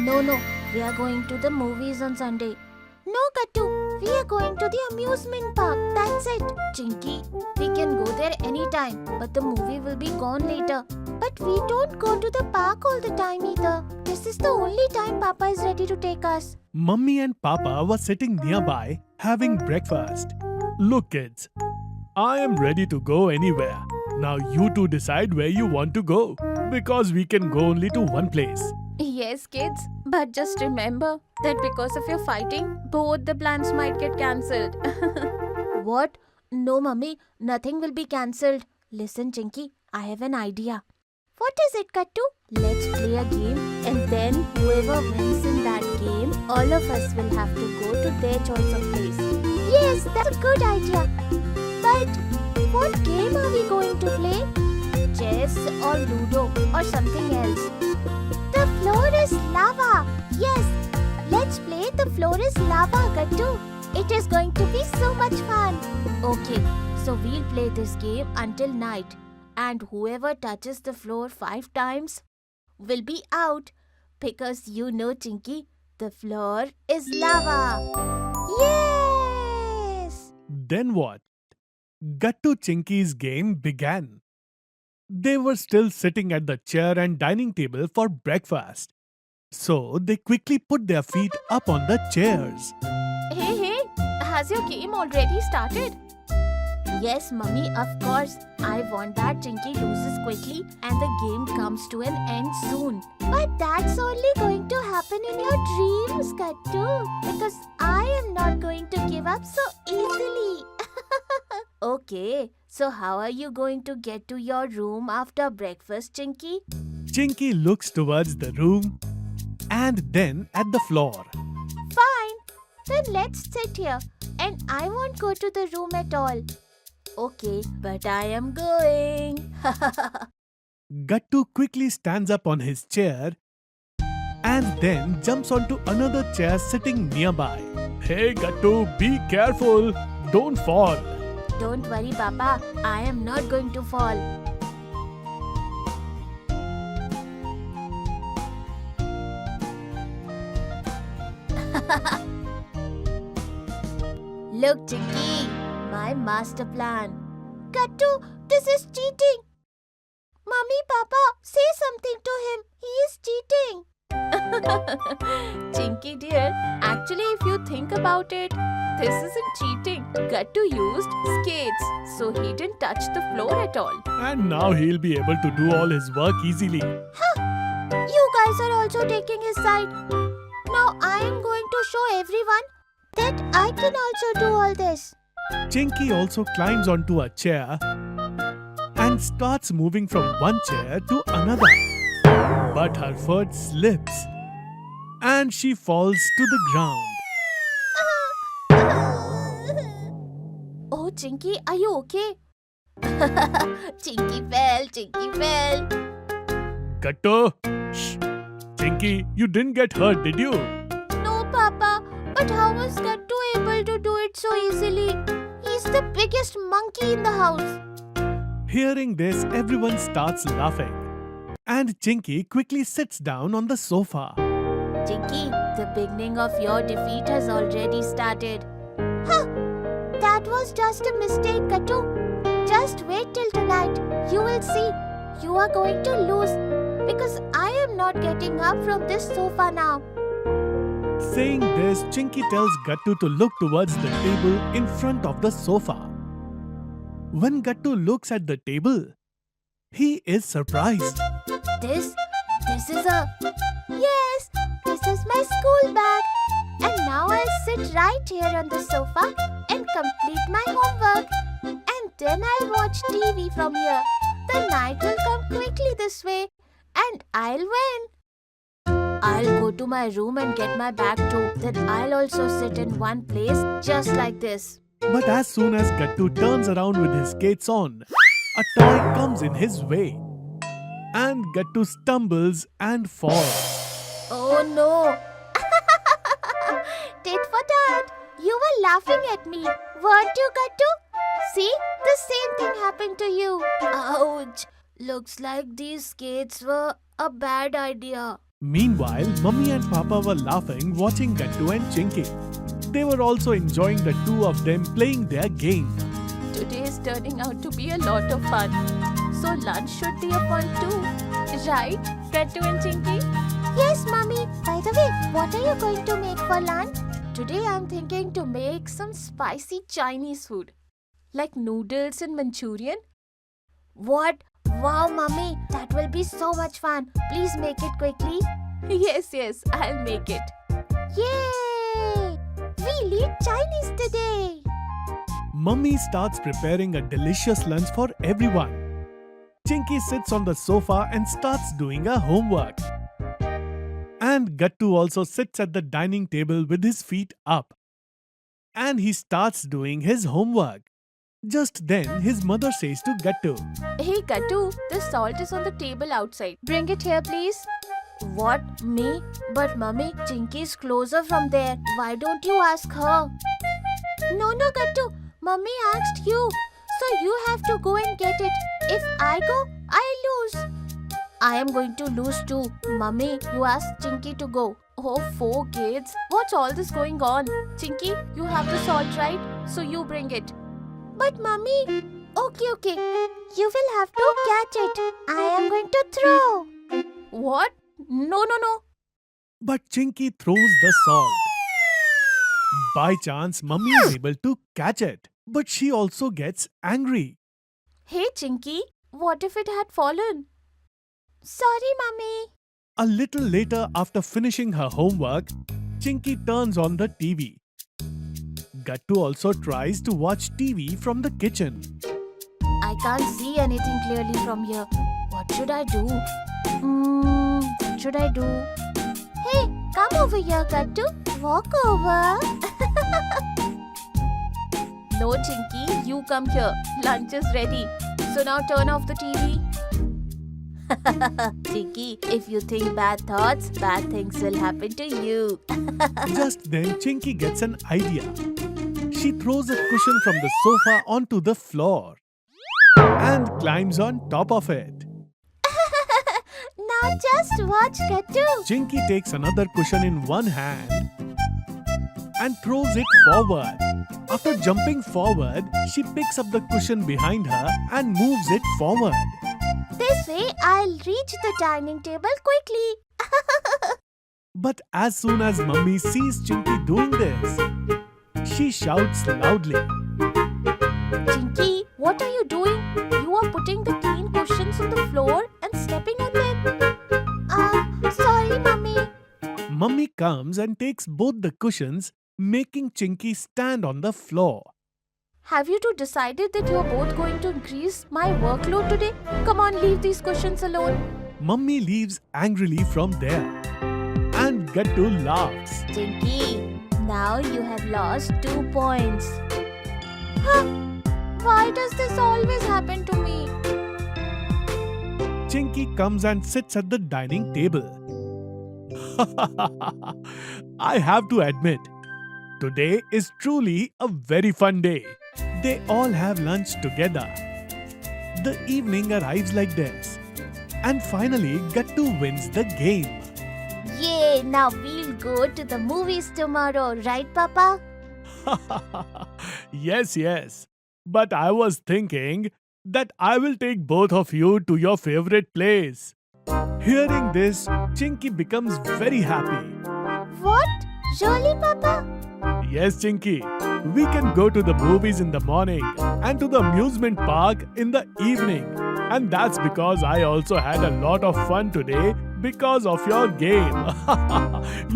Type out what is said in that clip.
No, we are going to the movies on Sunday. No, Kattu, we are going to the amusement park. That's it. Chinky, we can go there anytime, but the movie will be gone later. But we don't go to the park all the time either. This is the only time Papa is ready to take us. Mummy and Papa were sitting nearby having breakfast. Look, kids, I am ready to go anywhere. Now you two decide where you want to go, because we can go only to one place. Yes, kids, but just remember that because of your fighting, both the plans might get cancelled. What? No, Mummy, nothing will be cancelled. Listen, Chinky, I have an idea. What is it, Kattu? Let's play a game, and then whoever wins in that game, all of us will have to go to their choice of place. Yes, that's a good idea. But what game are we going to play? Chess or Ludo or something else? The floor is lava. Yes, let's play The Floor is Lava, Kattu. It is going to be so much fun. Okay, so we'll play this game until night. And whoever touches the floor 5 times will be out. Because you know, Chinky, the floor is lava. Yes! Then what? Gattu Chinky's game began. They were still sitting at the chair and dining table for breakfast. So they quickly put their feet up on the chairs. Hey, has your game already started? Yes, Mummy, of course. I want that Chinky loses quickly and the game comes to an end soon. But that's only going to happen in your dreams, Kattu. Because I am not going to give up so easily. Okay, so how are you going to get to your room after breakfast, Chinky? Chinky looks towards the room and then at the floor. Fine, then let's sit here. And I won't go to the room at all. Okay, but I am going. Gattu quickly stands up on his chair and then jumps onto another chair sitting nearby. Hey Gattu, be careful. Don't fall. Don't worry, Papa. I am not going to fall. Look, Chinky, my master plan. Kattu, this is cheating. Mummy, Papa, say something to him. He is cheating. Chinky dear, actually if you think about it, this isn't cheating. Gattu used skates, so he didn't touch the floor at all. And now he'll be able to do all his work easily. You guys are also taking his side. Now I am going to show everyone that I can also do all this. Chinky also climbs onto a chair and starts moving from one chair to another. But her foot slips and she falls to the ground. Oh, Chinky, are you okay? Chinky fell. Gattu! Shh! Chinky, you didn't get hurt, did you? No, Papa. But how was Kattu able to do it so easily? He's the biggest monkey in the house. Hearing this, everyone starts laughing. And Chinky quickly sits down on the sofa. Chinky, the beginning of your defeat has already started. Huh! That was just a mistake, Kattu. Just wait till tonight. You will see. You are going to lose. Because I am not getting up from this sofa now. Saying this, Chinky tells Gattu to look towards the table in front of the sofa. When Gattu looks at the table, he is surprised. This is a... Yes, this is my school bag. And now I'll sit right here on the sofa and complete my homework. And then I'll watch TV from here. The night will come quickly this way. And I'll win. I'll go to my room and get my bag too. Then I'll also sit in one place just like this. But as soon as Gattu turns around with his skates on, a toy comes in his way. And Gattu stumbles and falls. Oh no! Tit for tat! You were laughing at me, weren't you, Gattu? See? The same thing happened to you. Ouch! Looks like these skates were a bad idea. Meanwhile, Mummy and Papa were laughing watching Gattu and Chinky. They were also enjoying the two of them playing their game. Today is turning out to be a lot of fun. So lunch should be a fun too. Right, Gattu and Chinky? Yes, Mummy. By the way, what are you going to make for lunch? Today I'm thinking to make some spicy Chinese food. Like noodles and Manchurian. What? Wow, Mummy. That will be so much fun. Please make it quickly. Yes, I'll make it. Yay! We'll eat Chinese today. Mummy starts preparing a delicious lunch for everyone. Chinky sits on the sofa and starts doing her homework. And Gattu also sits at the dining table with his feet up. And he starts doing his homework. Just then, his mother says to Gattu, Hey Gattu, the salt is on the table outside. Bring it here, please. What? Me? But Mummy, Chinky is closer from there. Why don't you ask her? No, Gattu. Mummy asked you. So you have to go and get it. If I go, I lose. I am going to lose too. Mummy, you asked Chinky to go. Oh, 4 kids. What's all this going on? Chinky, you have the salt, right? So you bring it. But Mummy, okay. You will have to catch it. I am going to throw. What? No. but Chinky throws the salt. By chance, Mummy is able to catch it, but she also gets angry. Hey Chinky, what if it had fallen? Sorry, Mummy. A little later, after finishing her homework, Chinky turns on the TV. Gattu also tries to watch TV from the kitchen. I can't see anything clearly from here. What should I do? What should I do? Hey, come over here, Gattu. Walk over. No, Chinky, you come here. Lunch is ready. So now turn off the TV. Chinky, if you think bad thoughts, bad things will happen to you. Just then, Chinky gets an idea. She throws a cushion from the sofa onto the floor and climbs on top of it. Now just watch, Gattu. Chinky takes another cushion in one hand and throws it forward. After jumping forward, she picks up the cushion behind her and moves it forward. This way, I'll reach the dining table quickly. But as soon as Mummy sees Chinky doing this, she shouts loudly. Chinky, what are you doing? You are putting the clean cushions on the floor and stepping on them. Sorry, Mummy. Mummy comes and takes both the cushions, making Chinky stand on the floor. Have you two decided that you're both going to increase my workload today? Come on, leave these cushions alone. Mummy leaves angrily from there. And Gattu laughs. Chinky, now you have lost 2 points. Huh? Why does this always happen to me? Chinky comes and sits at the dining table. I have to admit, today is truly a very fun day. They all have lunch together. The evening arrives like this. And finally, Gattu wins the game. Yay, now we'll go to the movies tomorrow, right, Papa? Yes. But I was thinking that I will take both of you to your favorite place. Hearing this, Chinky becomes very happy. What? Really, Papa? Yes, Chinky. We can go to the movies in the morning and to the amusement park in the evening. And that's because I also had a lot of fun today because of your game. You